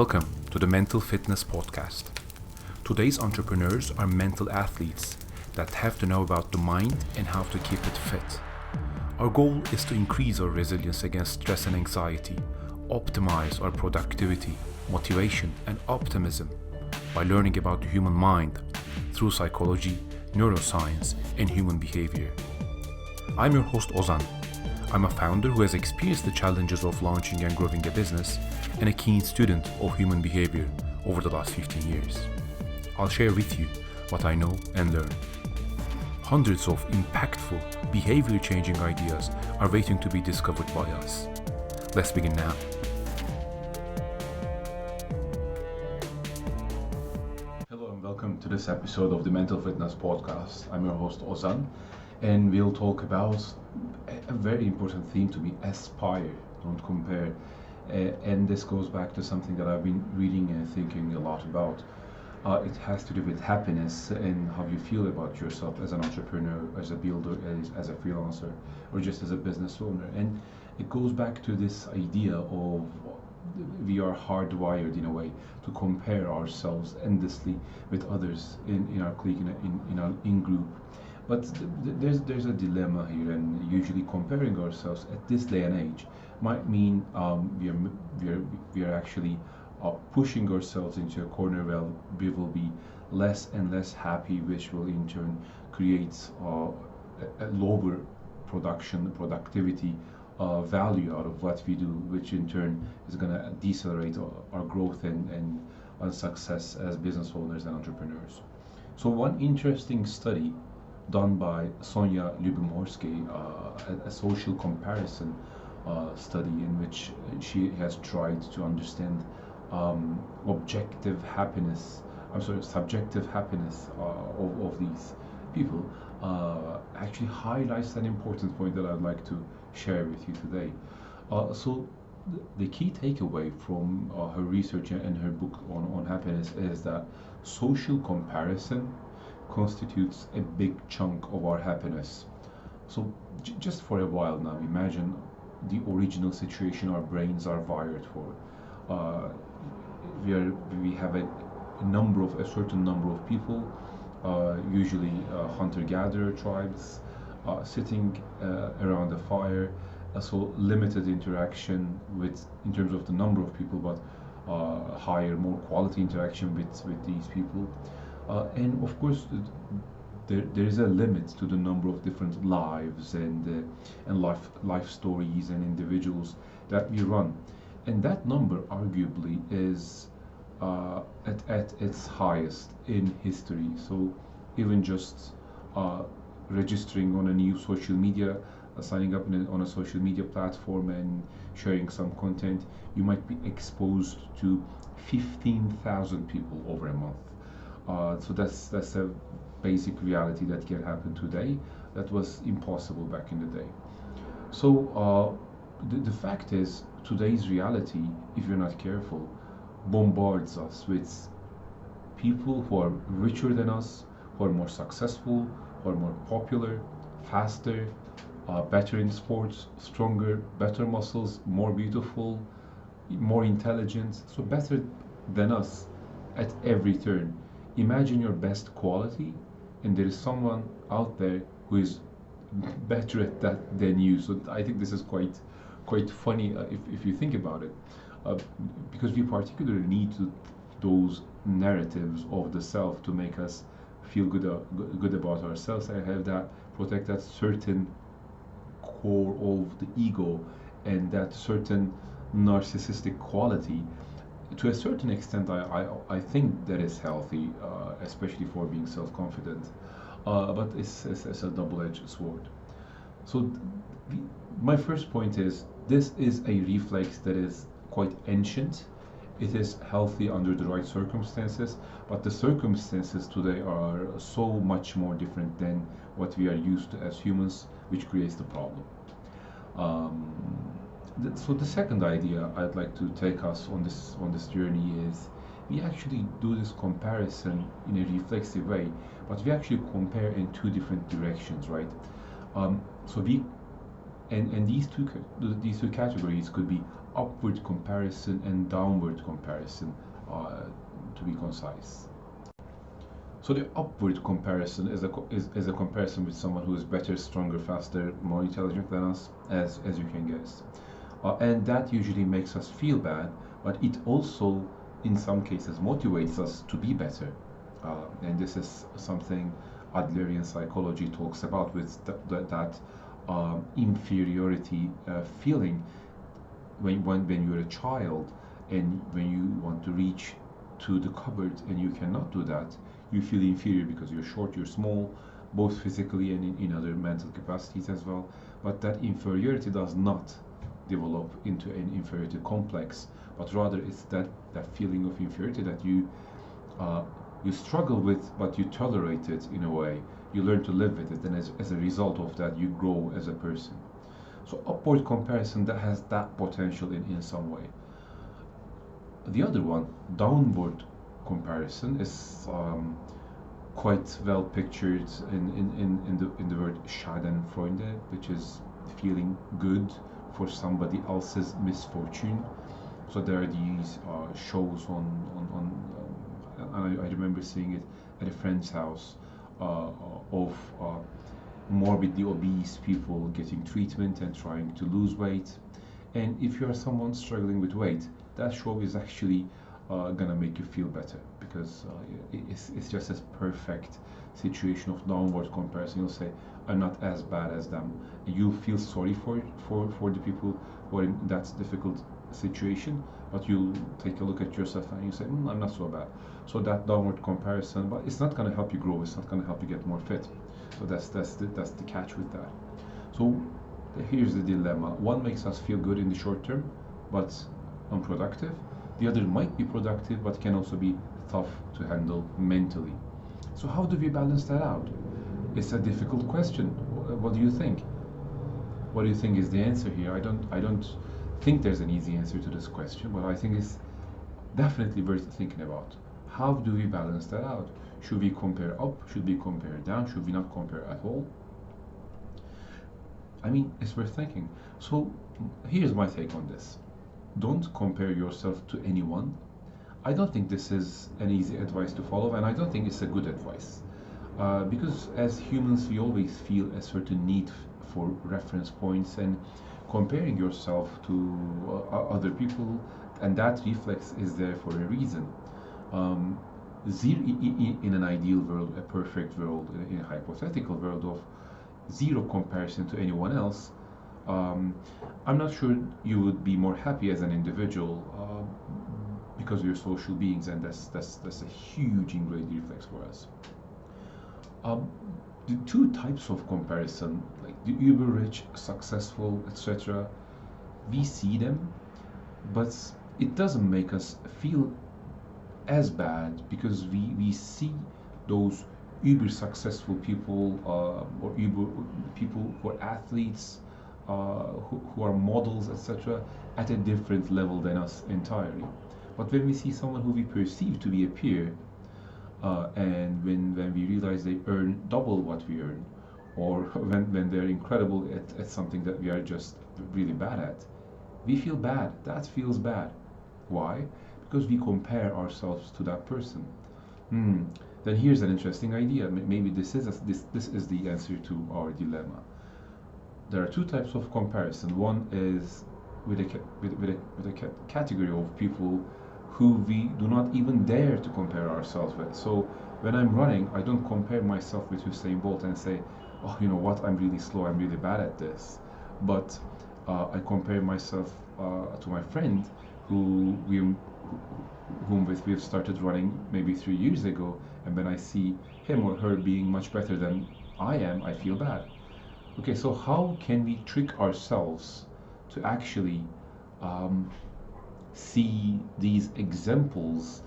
Welcome to the Mental Fitness Podcast. Today's entrepreneurs are mental athletes that have to know about the mind and how to keep it fit. Our goal is to increase our resilience against stress and anxiety, optimize our productivity, motivation, and optimism by learning about the human mind through psychology, neuroscience, and human behavior. I'm your host Ozan. I'm a founder who has experienced the challenges of launching and growing a business and a keen student of human behavior over the last 15 years. I'll share with you what I know and learn. Hundreds of impactful, behavior-changing ideas are waiting to be discovered by us. Let's begin now. Hello and welcome to this episode of the Mental Fitness Podcast. I'm your host Ozan, and we'll talk about a very important theme to me: aspire, don't compare. And this goes back to something that I've been reading and thinking a lot about. It has to do with happiness and how you feel about yourself as an entrepreneur, as a builder, as a freelancer, or just as a business owner. And it goes back to this idea of we are hardwired in a way to compare ourselves endlessly with others in our clique, in our in-group. But there's a dilemma here, and usually comparing ourselves at this day and age might mean we are actually pushing ourselves into a corner where we will be less and less happy, which will in turn create a lower productivity value out of what we do, which in turn is going to decelerate our growth and our success as business owners and entrepreneurs. So one interesting study done by Sonja Lyubomirsky, a social comparison study in which she has tried to understand subjective happiness of these people, actually highlights an important point that I'd like to share with you today. So the key takeaway from her research and her book on happiness is that social comparison constitutes a big chunk of our happiness. So just for a while now, imagine the original situation our brains are wired for. We have a certain number of people, usually hunter-gatherer tribes, sitting around a fire. So limited interaction in terms of the number of people, but higher, more quality interaction with these people. And of course, there is a limit to the number of different lives and life stories and individuals that we run, and that number arguably is at its highest in history. So even just registering on a new social media, signing up on a social media platform and sharing some content, you might be exposed to 15,000 people over a month. So that's a basic reality that can happen today that was impossible back in the day. So the fact is, today's reality, if you're not careful, bombards us with people who are richer than us, who are more successful, who are more popular, faster, better in sports, stronger, better muscles, more beautiful, more intelligent, so better than us at every turn. Imagine your best quality, and there is someone out there who is better at that than you. So I think this is quite funny if you think about it, because we particularly need those narratives of the self to make us feel good about ourselves. I have that protect that certain core of the ego and that certain narcissistic quality. To a certain extent, I think that is healthy, especially for being self-confident, but it's a double-edged sword. So my first point is, this is a reflex that is quite ancient. It is healthy under the right circumstances, but the circumstances today are so much more different than what we are used to as humans, which creates the problem. So the second idea I'd like to take us on this journey is, we actually do this comparison in a reflexive way, but we actually compare in two different directions, right? So these two categories could be upward comparison and downward comparison, to be concise. So the upward comparison is a comparison with someone who is better, stronger, faster, more intelligent than us, as you can guess. And that usually makes us feel bad, but it also, in some cases, motivates us to be better. And this is something Adlerian psychology talks about, with that inferiority feeling when you're a child and when you want to reach to the cupboard and you cannot do that, you feel inferior because you're short, you're small, both physically and in other mental capacities as well. But that inferiority does not develop into an inferiority complex, but rather it's that feeling of inferiority that you struggle with, but you tolerate it in a way. You learn to live with it, and as a result of that, you grow as a person. So upward comparison, that has that potential in some way. The other one, downward comparison, is quite well pictured in the word Schadenfreude, which is feeling good for somebody else's misfortune. So there are these shows and I remember seeing it at a friend's house, of morbidly obese people getting treatment and trying to lose weight. And if you are someone struggling with weight, that show is actually gonna make you feel better, because it's just a perfect situation of downward comparison. You'll say, I'm not as bad as them. You feel sorry for the people who are in that difficult situation, but you take a look at yourself and you say, I'm not so bad. So that downward comparison, but it's not going to help you grow. It's not going to help you get more fit. So that's the catch with that. So here's the dilemma. One makes us feel good in the short term, but unproductive. The other might be productive, but can also be tough to handle mentally. So how do we balance that out? It's a difficult question. What do you think? What do you think is the answer here? I don't think there's an easy answer to this question, but I think it's definitely worth thinking about. How do we balance that out? Should we compare up? Should we compare down? Should we not compare at all? I mean, it's worth thinking. So here's my take on this. Don't compare yourself to anyone. I don't think this is an easy advice to follow, and I don't think it's a good advice. Because as humans, we always feel a certain need for reference points, and comparing yourself to other people, and that reflex is there for a reason. In an ideal world, a perfect world, in a hypothetical world of zero comparison to anyone else, I'm not sure you would be more happy as an individual, because we're social beings, and that's a huge ingrained reflex for us. The two types of comparison, like the uber rich, successful, etc., we see them, but it doesn't make us feel as bad, because we see those uber successful people, or uber people who are athletes, who are models, etc., at a different level than us entirely. But when we see someone who we perceive to be a peer, and when we realize they earn double what we earn, or when they're incredible at something that we are just really bad at, we feel bad. That feels bad. Why? Because we compare ourselves to that person. Then here's an interesting idea. Maybe this is the answer to our dilemma. There are two types of comparison. One is with a category of people who we do not even dare to compare ourselves with. So when I'm running, I don't compare myself with Usain Bolt and say, oh, you know what, I'm really slow, I'm really bad at this. But I compare myself to my friend whom we've started running maybe 3 years ago, and when I see him or her being much better than I am, I feel bad. Okay, so how can we trick ourselves to actually see these examples,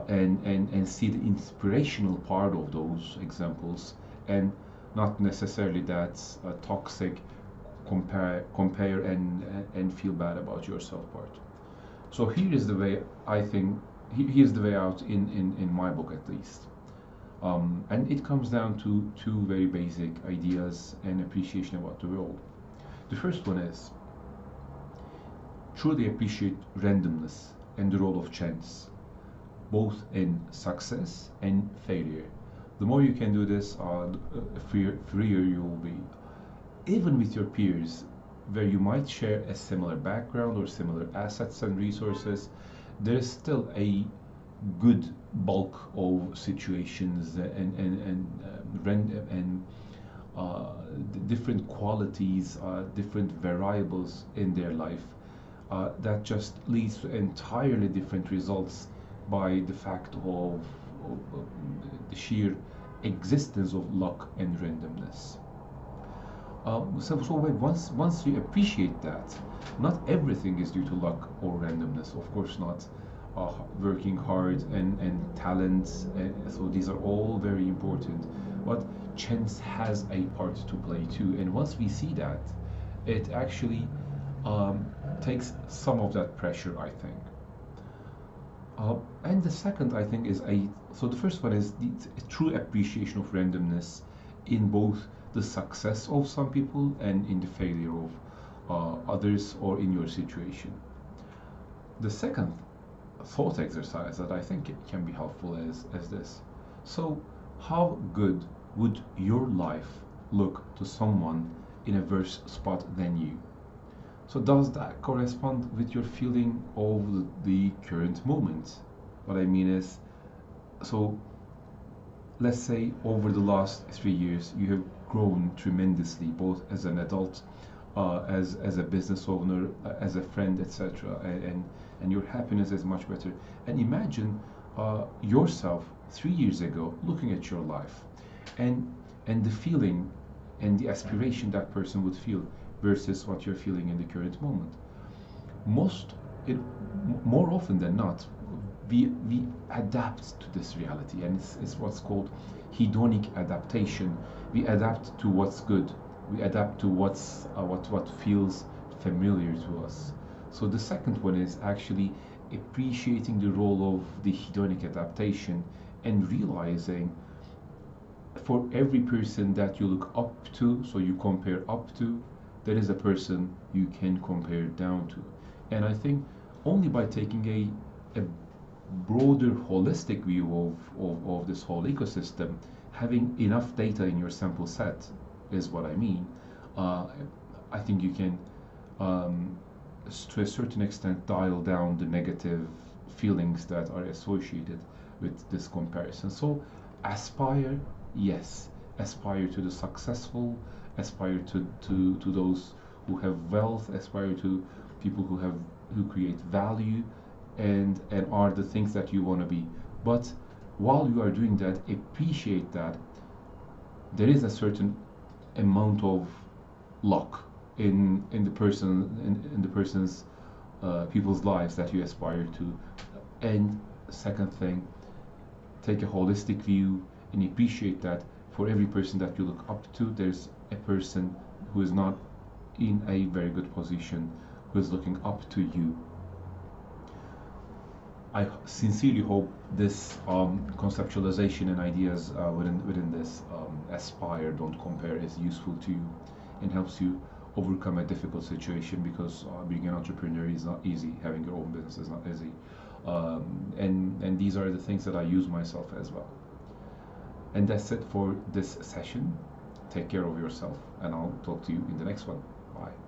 and see the inspirational part of those examples, and not necessarily that toxic compare and feel bad about yourself part? So here is the way I think. Here's the way out in my book, at least. And it comes down to two very basic ideas and appreciation about the world. The first one is, truly appreciate randomness and the role of chance, both in success and failure. The more you can do this, freer you will be. Even with your peers, where you might share a similar background or similar assets and resources, there is still a good bulk of situations and different qualities, different variables in their life that just leads to entirely different results by the fact of the sheer existence of luck and randomness. So once you appreciate that, not everything is due to luck or randomness. Of course not. Working hard and talents. So these are all very important. But chance has a part to play too. And once we see that, it actually takes some of that pressure, I think. And the second, I think, so the first one is the true appreciation of randomness in both the success of some people and in the failure of others or in your situation. The second thought exercise that I think can be helpful is this. So, how good would your life look to someone in a worse spot than you? So does that correspond with your feeling of the current moment? What I mean is, so let's say over the last 3 years you have grown tremendously, both as an adult, as a business owner, as a friend, etc., and your happiness is much better. And imagine yourself 3 years ago looking at your life, and the feeling and the aspiration that person would feel versus what you're feeling in the current moment. More often than not, we adapt to this reality, and it's what's called hedonic adaptation. We adapt to what's good. We adapt to what feels familiar to us. So the second one is actually appreciating the role of the hedonic adaptation and realizing for every person that you look up to, so you compare up to, there is a person you can compare down to. And I think only by taking a broader holistic view of this whole ecosystem, having enough data in your sample set is what I mean. I think you can, to a certain extent, dial down the negative feelings that are associated with this comparison. So aspire, yes, aspire to the successful, aspire to those who have wealth, aspire to people who create value and are the things that you want to be. But while you are doing that, appreciate that there is a certain amount of luck in the person's people's lives that you aspire to. And second thing, take a holistic view and appreciate that for every person that you look up to, there's a person who is not in a very good position, who is looking up to you. I sincerely hope this conceptualization and ideas within this aspire, don't compare, is useful to you and helps you overcome a difficult situation, because being an entrepreneur is not easy. Having your own business is not easy. And these are the things that I use myself as well. And that's it for this session. Take care of yourself, and I'll talk to you in the next one. Bye.